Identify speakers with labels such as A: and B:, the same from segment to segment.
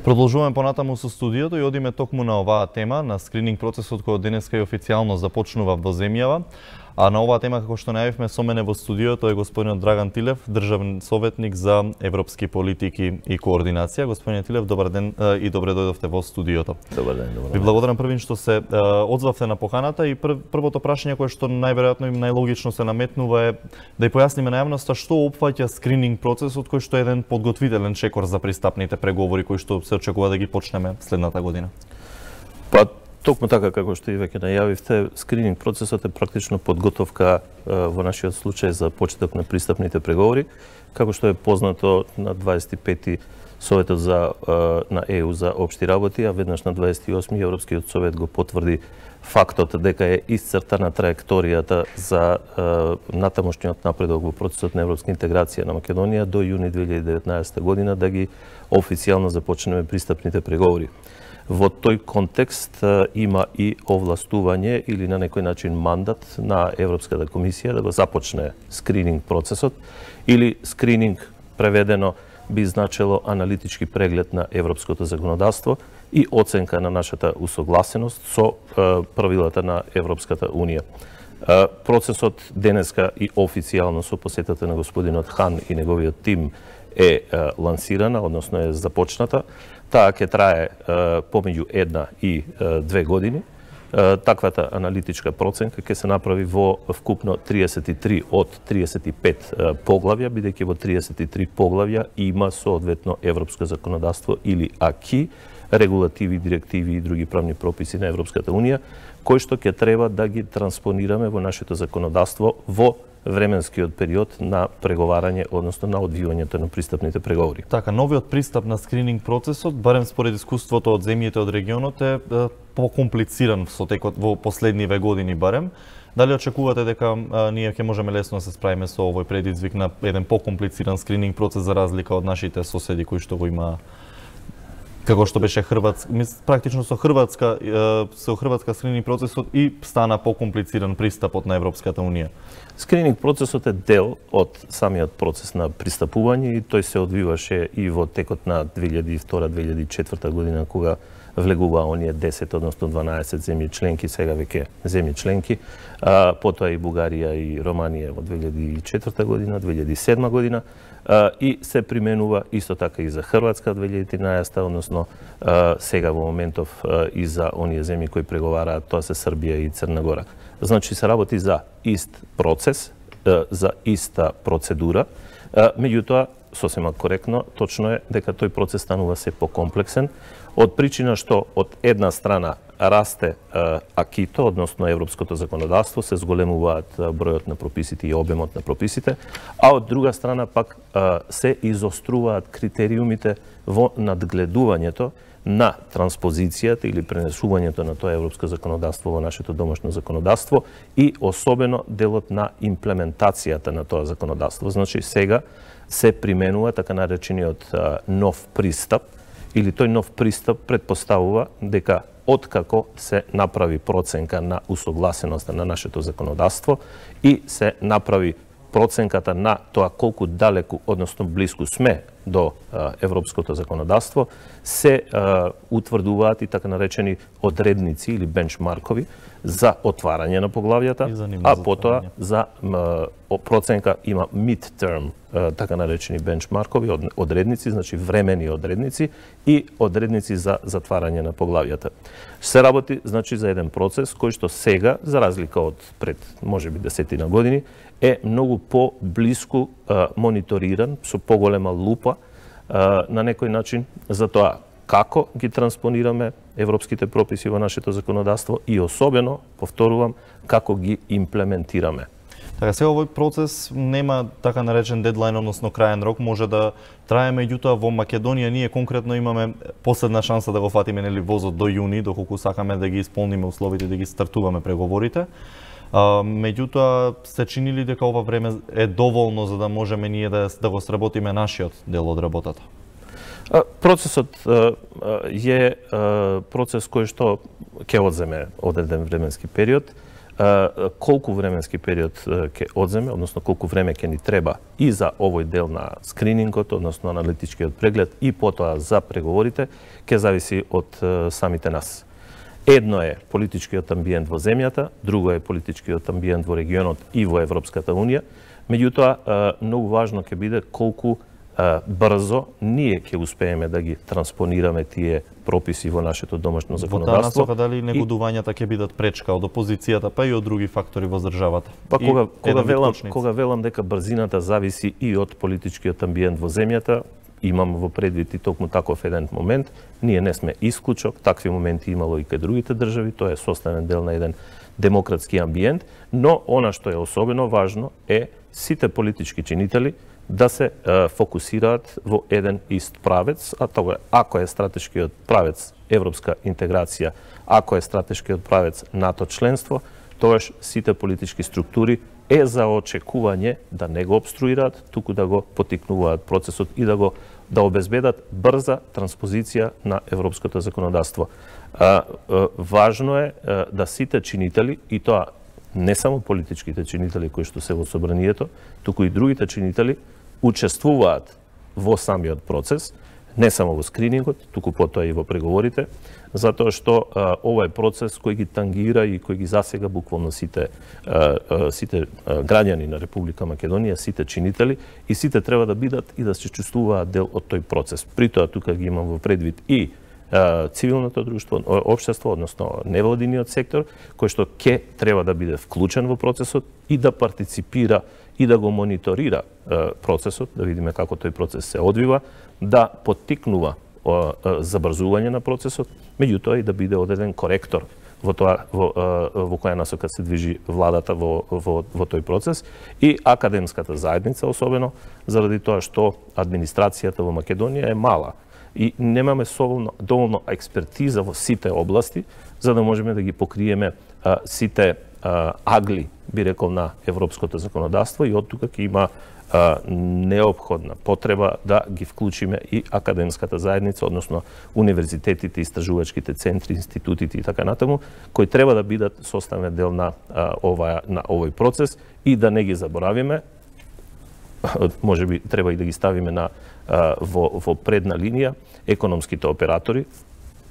A: Продолжуваме понатаму со студиото и одиме токму на оваа тема, на скрининг процесот кој денеска и официјално започнува во земјава. А на оваа тема, како што најавивме, со мене во студиото е господинот Драган Тилев, државен советник за европски политики и координација. Господине Тилев, добар ден и добре дојдовте во студиото.
B: Добар ден, добар ден.
A: Ви благодарам првин што се одзвавте на поканата и првото прашање кое што најверојатно и најлогично се наметнува е да ја појасниме на јавноста што опфаќа скрининг процесот кој што е еден подготвителен чекор за пристапните преговори кои што се очекува да ги почнеме следната година.
B: Па токму така како што и веќе најавивте, скрининг процесот е практично подготовка во нашиот случај за почеток на пристапните преговори, како што е познато на 25-ти Советот на ЕУ за општи работи, а веднаш на 28-ми Европскиот совет го потврди фактот дека е исцртана траекторијата за натамошниот напредок во процесот на европска интеграција на Македонија до јуни 2019 година да ги официјално започнеме пристапните преговори. Во тој контекст има и овластување или на некој начин мандат на Европската комисија да го започне скрининг процесот или скрининг преведено би значило аналитички преглед на европското законодавство и оценка на нашата усогласеност со правилата на Европската унија. Процесот денеска и официјално со посетата на господинот Хан и неговиот тим е лансирана, односно е започната. Таа ќе трае помеѓу 1 и 2 години. Таквата аналитичка проценка ќе се направи во вкупно 33 од 35 поглавја, бидејќи во 33 поглавја има соодветно европско законодавство или АКИ, регулативи, директиви и други правни прописи на Европската унија, кои што ќе треба да ги транспонираме во нашето законодавство во временскиот период на преговарање, односно на одвивањето на пристапните преговори.
A: Така, новиот пристап на скрининг процесот, барем според искуството од земјите од регионот, е покомплициран со текот во последниве години барем. Дали очекувате дека ние ќе можеме лесно да се справиме со овој предизвик на еден покомплициран скрининг процес за разлика од нашите соседи кои што го има, како што беше Хрватска, практично со Хрватска скрининг процесот и стана покомплициран пристапот на Европската унија?
B: Скрининг процесот е дел од самиот процес на пристапување и тој се одвиваше и во текот на 2002-2004 година кога влегува оние 10, односно 12 земји членки, сега веќе земји членки, потоа и Бугарија и Романија во 2004 година, 2007 година, и се применува исто така и за Хрватска 2013, односно сега во моментов и за оние земји кои преговараат, тоа се Србија и Црна Гора. Значи се работи за ист процес, за иста процедура, меѓутоа сосема коректно, точно е дека тој процес станува се покомплексен, од причина што од една страна расте АКИТО, односно европското законодавство, се зголемуваат бројот на прописите и обемот на прописите, а од друга страна пак се изоструваат критериумите во надгледувањето на транспозицијата или пренесувањето на тоа европско законодавство во нашето домашно законодавство и особено делот на имплементацијата на тоа законодавство. Значи сега се применува така наречениот нов пристап, или тој нов пристап предпоставува дека откако се направи проценка на усогласеноста на нашето законодавство и се направи проценката на тоа колку далеку, односно блиску сме до европското законодавство, се утврдуваат и така наречени одредници или бенчмаркови за отварање на поглавјата, а потоа за проценка има midterm, така наречени бенчмаркови одредници, значи времени одредници и одредници за затварање на поглавјата. Се работи значи за еден процес кој што сега, за разлика од пред можеби 10 години, е многу по-блиску мониториран, со поголема лупа на некој начин за тоа како ги транспонираме европските прописи во нашето законодавство и особено, повторувам, како ги имплементираме.
A: Така, сега овој процес нема така наречен дедлайн, односно краен рок, може да трае, меѓутоа во Македонија ние конкретно имаме последна шанса да го фатиме нели возот до јуни, доколку сакаме да ги исполниме условите да ги стартуваме преговорите. Меѓутоа, се чини ли дека ова време е доволно за да можеме ние да го сработиме нашиот дел од работата?
B: Процесот е процес кој што ќе одземе одреден временски период. колку временски период ќе одземе, односно колку време ќе ни треба и за овој дел на скринингот, односно аналитичкиот преглед и потоа за преговорите, ќе зависи од самите нас. Едно е политичкиот амбиент во земјата, друго е политичкиот амбиент во регионот и во Европската Унија. Меѓутоа, многу важно ќе биде колку брзо ние ќе успееме да ги транспонираме тие прописи во нашето домашно законодавство.
A: Во таа насока дали негодувањата ќе бидат пречка од опозицијата, па и од други фактори во државата?
B: Па кога велам дека брзината зависи и од политичкиот амбиент во земјата, имам во предвид и токму таков еден момент, ние не сме исклучок, такви моменти имало и кај другите држави, тоа е составен дел на еден демократски амбиент, но она што е особено важно е сите политички чинители да се фокусираат во еден ист правец, а тоа е ако е стратешкиот правец европска интеграција, ако е стратешкиот правец НАТО членство, тоаш сите политички структури е за очекување да не го обструираат, туку да го потикнуваат процесот и да обезбедат брза транспозиција на европското законодавство. Важно е да сите чинители, и тоа не само политичките чинители кои што се во собранието, туку и другите чинители учествуваат во самиот процес, не само во скринингот, туку потоа и во преговорите, затоа што ова е процес кој ги тангира и кој ги засега буквално сите граѓани на Република Македонија, сите чинители, и сите треба да бидат и да се чувствуваат дел од тој процес. При тоа тука ги имам во предвид и цивилното друштво, општество, односно невладиниот сектор, кој што ќе треба да биде вклучен во процесот и да партиципира и да го мониторира процесот, да видиме како тој процес се одвива, да поттикнува забрзување на процесот, меѓутоа и да биде одреден коректор во тоа во која насока се движи владата во тој процес и академската заедница особено, заради тоа што администрацијата во Македонија е мала и немаме доволно експертиза во сите области за да можеме да ги покриеме сите агли, би рекол, на европското законодавство и од тука ќе има неопходна потреба да ги вклучиме и академската заедница, односно универзитетите, истражувачките центри, институтите и така натаму, кои треба да бидат составен дел на овој процес и да не ги заборавиме. Можеби треба и да ги ставиме во предна линија економските оператори,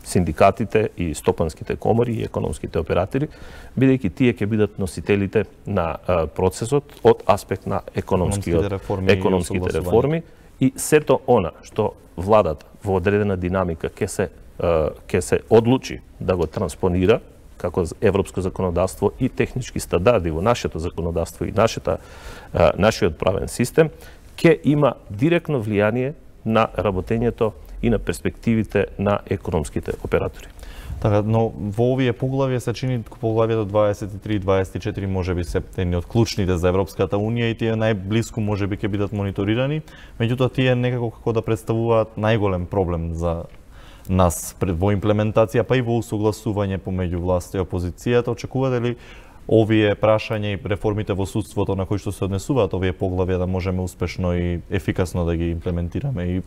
B: синдикатите и стопанските комори и економските оператори, бидејќи тие ќе бидат носителите на процесот од аспект на економските реформи и сето она што владата во одредена динамика ќе се одлучи да го транспонира како европско законодавство и технички стандарди во нашето законодавство и нашиот правен систем, ќе има директно влијание на работењето и на перспективите на економските оператори.
A: Така, но во овие поглавја се чини поглавјето 23 и 24 можеби се едни од клучните за Европската Унија и тие најблиску можеби ќе бидат мониторирани, меѓутоа тие некако како да представуваат најголем проблем за нас во имплементација, па и во усогласување помеѓу власта и опозицијата. Очекувате ли овие прашања и реформите во судството на кои што се однесуваат овие поглавја да можеме успешно и ефикасно да ги имплементираме и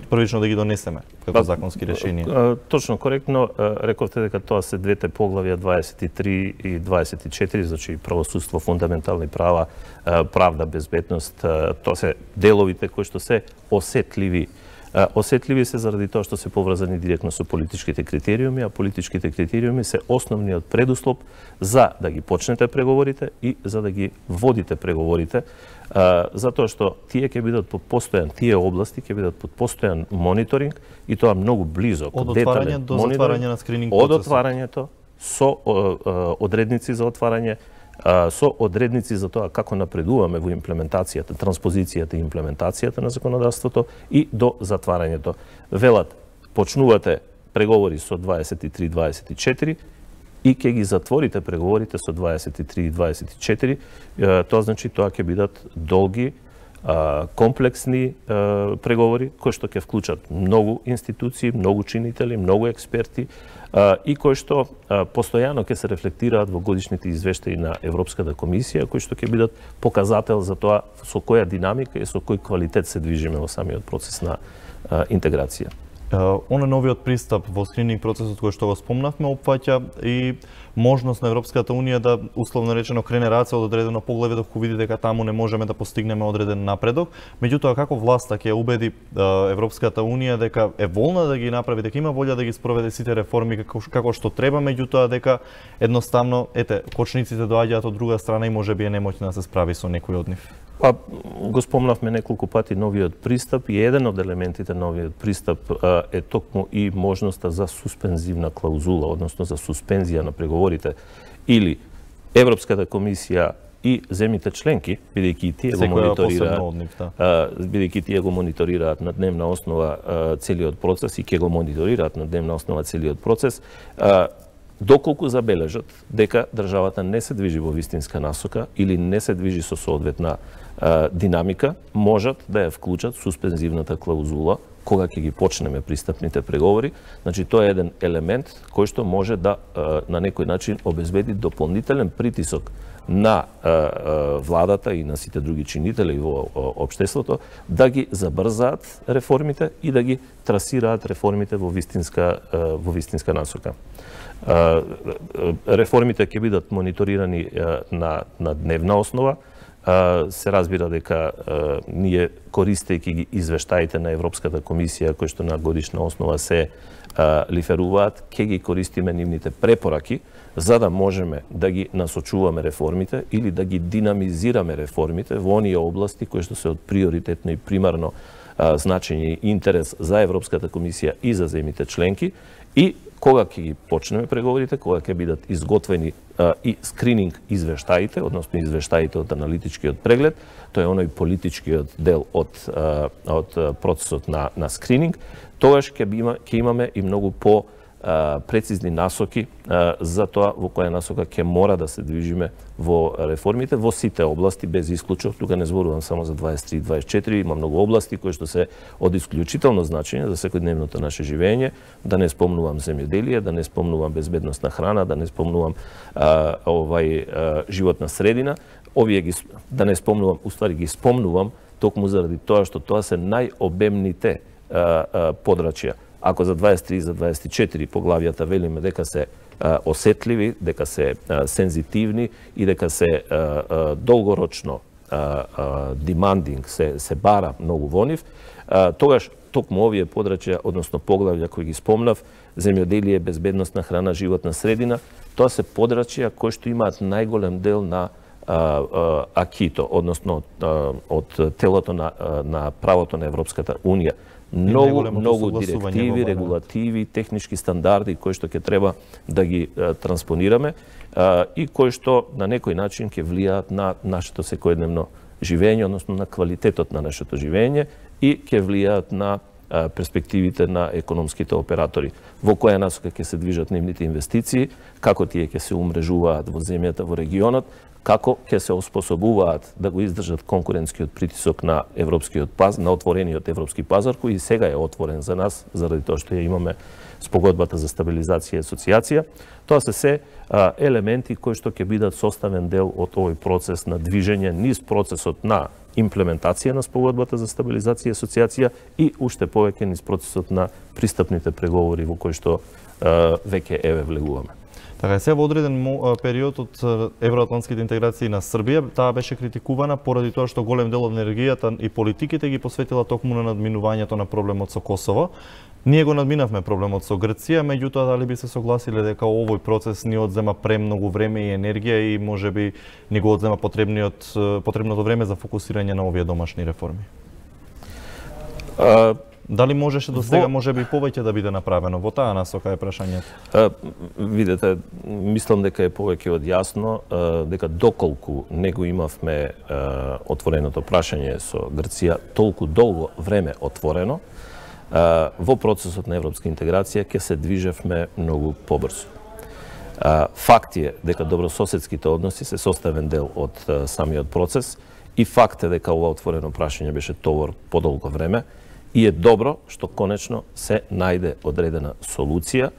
A: првично да ги донесеме како законски решенија?
B: Точно, коректно. Рековте дека тоа се двете поглавја 23 и 24, значи правосудство, фундаментални права, правда, безбедност, тоа се деловите кои што се осетливи. Осетливи се заради тоа што се поврзани директно со политичките критериуми, а политичките критериуми се основниот предуслов за да ги почнете преговорите и за да ги водите преговорите, затоа што тие ќе бидат под постојан, тие области ќе бидат под постојан мониторинг и тоа многу близо.
A: Од отварање до затварање на скрининг процесот.
B: Од отварањето со одредници за отварање, со одредници за тоа како напредуваме во имплементацијата, транспозицијата и имплементацијата на законодавството и до затварањето. Велат, почнувате преговори со 23-24 и ќе ги затворите преговорите со 23 и 24, тоа значи тоа ќе бидат долги, комплексни преговори кои што ќе вклучат многу институции, многу чинители, многу експерти и кои што постојано ќе се рефлектираат во годишните извештаи на Европската комисија, кои што ќе бидат показател за тоа со која динамика и со кој квалитет се движиме во самиот процес на интеграција.
A: Оне новиот пристап во скрининг процесот кој што го спомнавме опфаќа и можност на Европската Унија да условно речено крене раце од одредено поглаве доколку види дека таму не можеме да постигнеме одреден напредок. Меѓутоа како власта ќе убеди Европската Унија дека е волна да ги направи, дека има волја да ги спроведе сите реформи како што треба, меѓутоа дека едноставно кочниците доаѓаат од друга страна и можеби е немоќна да се справи со некој од нив.
B: Па, го спомнавме неколку пати новиот пристап и еден од елементите на новиот пристап е токму и можноста за суспензивна клаузула, односно за суспензија на преговорите или Европската комисија и земјите членки, бидејќи тие го мониторираат на дневна основа целиот процес и ќе го мониторираат на дневна основа целиот процес, доколку забележат дека државата не се движи во вистинска насока или не се движи со соодветна динамика, можат да ја вклучат суспензивната клаузула кога ќе ги почнеме пристапните преговори. Значи, тоа е еден елемент кој што може да на некој начин обезбеди дополнителен притисок на владата и на сите други чинители во општеството да ги забрзаат реформите и да ги трасираат реформите во вистинска насока. Реформите ќе бидат мониторирани на дневна основа. Се разбира дека ние, користејќи ги извештаите на Европската комисија, кои што на годишна основа се лиферуваат, ќе ги користиме нивните препораки, за да можеме да ги насочуваме реформите или да ги динамизираме реформите во оние области кои што се од приоритетно и примарно значење и интерес за Европската комисија и за земјите членки, и кога ќе ги почнеме преговорите, кога ќе бидат изготвени и скрининг извештаите, односно извештаите од аналитичкиот преглед, тоа е оној политичкиот дел од процесот на скрининг, тогаш ќе имаме и многу прецизни насоки за тоа во која насока ќе мора да се движиме во реформите во сите области без исклучок. Тука не зборувам само за 23 и 24, има многу области кои што се од исклучително значење за секојдневното наше живење, да не спомнувам земјоделие, да не спомнувам безбедност на храна, да не спомнувам животна средина. Да не спомнувам, уствари ги спомнувам токму заради тоа што тоа се најобемните подрачја. Ако за 23 и за 24 поглавјата велиме дека се осетливи, дека се сензитивни и дека се долгорочно демандинг, се бара многу во нив, тогаш токму овие подрачја, односно поглавја кои ги спомнав, земјоделие, безбедност на храна, животна средина, тоа се подрачја кои што имаат најголем дел на акито, односно од телото на правото на Европската Унија. Многу директиви, регулативи, технички стандарди кои што ќе треба да ги транспонираме и кои што на некој начин ќе влијаат на нашето секојдневно живење, односно на квалитетот на нашето живење и ќе влијаат на перспективите на економските оператори. Во која насока ќе се движат нивните инвестиции, како тие ќе се умрежуваат во земјата, во регионот, како ќе се оспособуваат да го издржат конкурентскиот притисок на европскиот пазар, на отворениот европски пазар, кој и сега е отворен за нас, заради тоа што ја имаме спогодбата за стабилизација и асоциација. Тоа се елементи кои што ќе бидат составен дел од овој процес на движење низ процесот на имплементација на спогодбата за стабилизација и асоциација и уште повеќе низ процесот на пристапните преговори во кои што веќе влегуваме.
A: Така, сега во одреден период од евроатлантските интеграции на Србија, таа беше критикувана поради тоа што голем дел од енергијата и политиките ги посветила токму на надминувањето на проблемот со Косово. Ние го надминавме проблемот со Грција, меѓутоа дали би се согласиле дека овој процес ни одзема премногу време и енергија и можеби ни го одзема потребното време за фокусирање на овие домашни реформи? Дали можеше до сега можеби повеќе да биде направено? Во таа насока е прашањето.
B: Видете, мислам дека е повеќе од јасно дека доколку не го имавме отвореното прашање со Грција толку долго време отворено, во процесот на европска интеграција ќе се движевме многу побрзо. Факт е дека добрососедските односи се составен дел од самиот процес и факт е дека ова отворено прашање беше товар подолго време и е добро што конечно се најде одредена солуција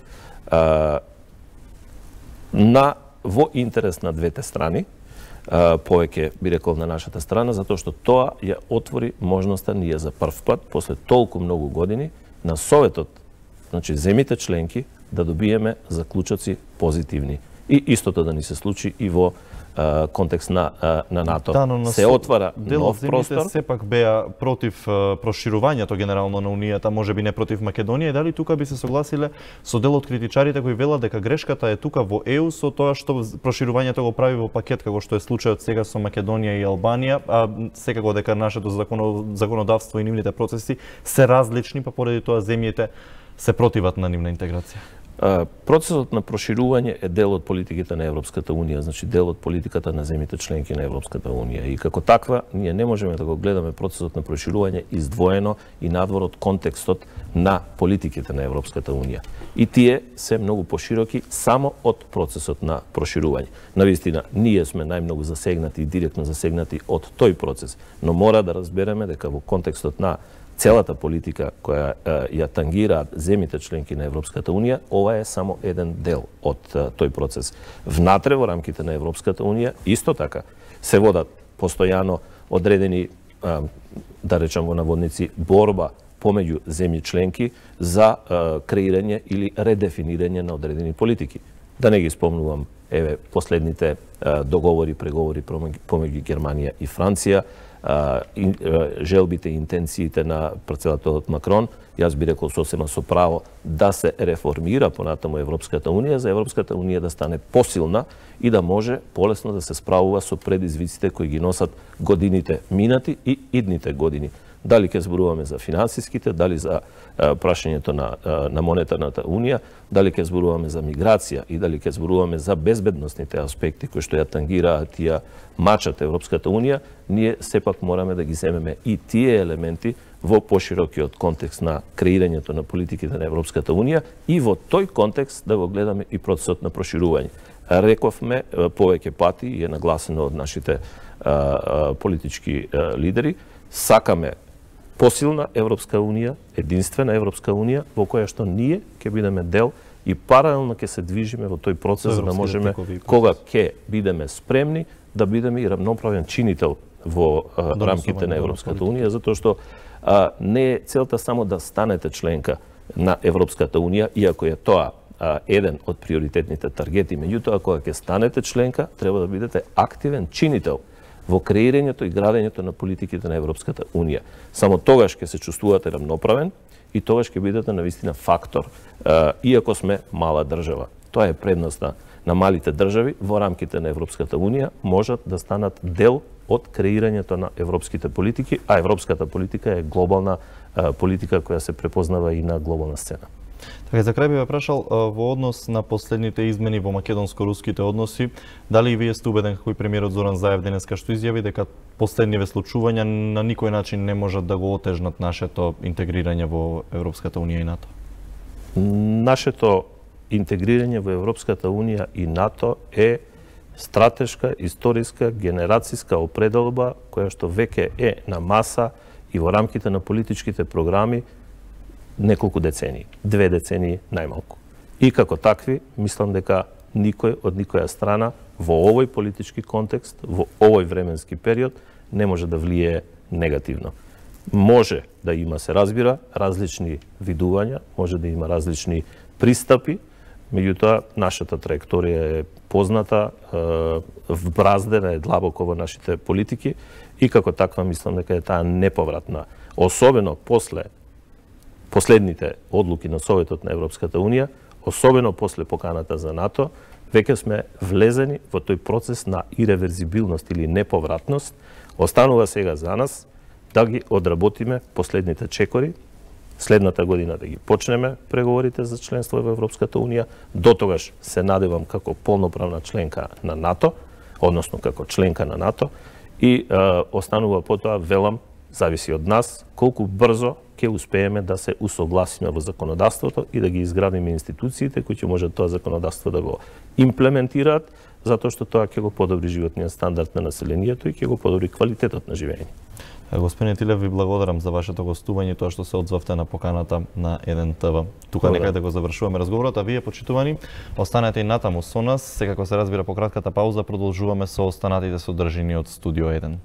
B: во интерес на двете страни, повеќе би рекол на нашата страна, затоа што тоа ја отвори можноста ние за прв пат, после толку многу години, на Советот, значи земите членки, да добиеме заклучоци позитивни. И истото да ни се случи и во контекст на НАТО.
A: Да, но
B: се отвара нов простор.
A: Сепак беа против проширувањето генерално на Унијата, можеби не против Македонија. И дали тука би се согласиле со дел од критичарите кои велат дека грешката е тука во ЕУ со тоа што проширувањето го прави во пакет, како што е случајот сега со Македонија и Албанија, а секако дека нашето законодавство и нивните процеси се различни, па поради тоа земјите се противат на нивна интеграција.
B: Процесот на проширување е дел од политиките на Европската Унија, значи дел од политиката на земите членки на Европската Унија. И како таква, ние не можеме да го гледаме процесот на проширување издвоено и надвор од контекстот на политиките на Европската Унија. И тие се многу пошироки само од процесот на проширување. Навистина, ние сме најмногу засегнати и директно засегнати од тој процес, но мора да разбереме дека во контекстот на целата политика која ја тангираат земите членки на Европската Унија, ова е само еден дел од тој процес. Внатре во рамките на Европската Унија исто така се водат постојано одредени, да речам во наводници, борба помеѓу земји членки за креирање или редефинирање на одредени политики. Да не ги спомнувам последните договори, преговори помеѓу Германија и Франција, желбите и интенциите на председателот Макрон, јас би рекол сосема со право да се реформира понатаму Европската Унија, за Европската Унија да стане посилна и да може полесно да се справува со предизвиците кои ги носат годините минати и идните години. Дали ќе зборуваме за финансиските, дали за прашањето на монетарната унија, дали ќе зборуваме за миграција и дали ќе зборуваме за безбедносните аспекти кои што ја тангираат и ја мачат Европската унија, ние сепак мораме да ги земеме и тие елементи во поширокиот контекст на креирањето на политиките на Европската унија и во тој контекст да го гледаме и процесот на проширување. Рековме повеќе пати и е нагласено од нашите политички лидери, сакаме посилна Европска унија, единствена Европска унија, во која што ние ќе бидеме дел и паралелно ќе се движиме во тој процес, за да можеме, кога ќе бидеме спремни, да бидеме и равноправен чинител во рамките на Европската унија, затоа што не е целта само да станете членка на Европската унија, иако е тоа еден од приоритетните таргети, меѓутоа кога ќе станете членка, треба да бидете активен чинител во креирањето и градењето на политиките на Европската унија. Само тогаш ќе се чувствувате равноправен и тогаш ќе бидете навистина фактор, иако сме мала држава. Тоа е предноста на малите држави во рамките на Европската унија, можат да станат дел од креирањето на европските политики, а европската политика е глобална политика која се препознава и на глобална сцена.
A: Така, за крај би ве прашал во однос на последните измени во македонско-руските односи, дали и вие сте убеден како и премиерот Зоран Заев денеска што изјави дека последниве случувања на никој начин не можат да го отежнат нашето интегрирање во Европската унија и НАТО?
B: Нашето интегрирање во Европската унија и НАТО е стратешка, историска, генерацијска определба која што веќе е на маса и во рамките на политичките програми неколку децении, 2 децении најмалку. И како такви, мислам дека никој од никоја страна во овој политички контекст, во овој временски период, не може да влие негативно. Може да има, се разбира, различни видувања, може да има различни пристапи, меѓутоа нашата траекторија е позната, вбраздена е длабоко во нашите политики и како таква мислам дека е таа неповратна. Особено после последните одлуки на Советот на Европската унија, особено после поканата за НАТО, веќе сме влезени во тој процес на иреверзибилност или неповратност. Останува сега за нас да ги одработиме последните чекори, следната година да ги почнеме преговорите за членство во Европската унија. Дотогаш се надевам како полноправна членка на НАТО, односно како членка на НАТО, и останува потоа, велам, зависи од нас колку брзо ќе успееме да се усогласиме во законодавството и да ги изградиме институциите кои ќе можат тоа законодавство да го имплементираат, затоа што тоа ќе го подобри животниот стандард на населението и ќе го подобри квалитетот на живење.
A: Господин Тилев, ви благодарам за вашето гостување, тоа што се одзвавте на поканата на 1 ТВ. Тука некаде го завршуваме разговорот, а вие, почитувани, останете и натаму со нас. Секако се разбира по кратката пауза, продолжуваме со останатите содржини од Студио 1.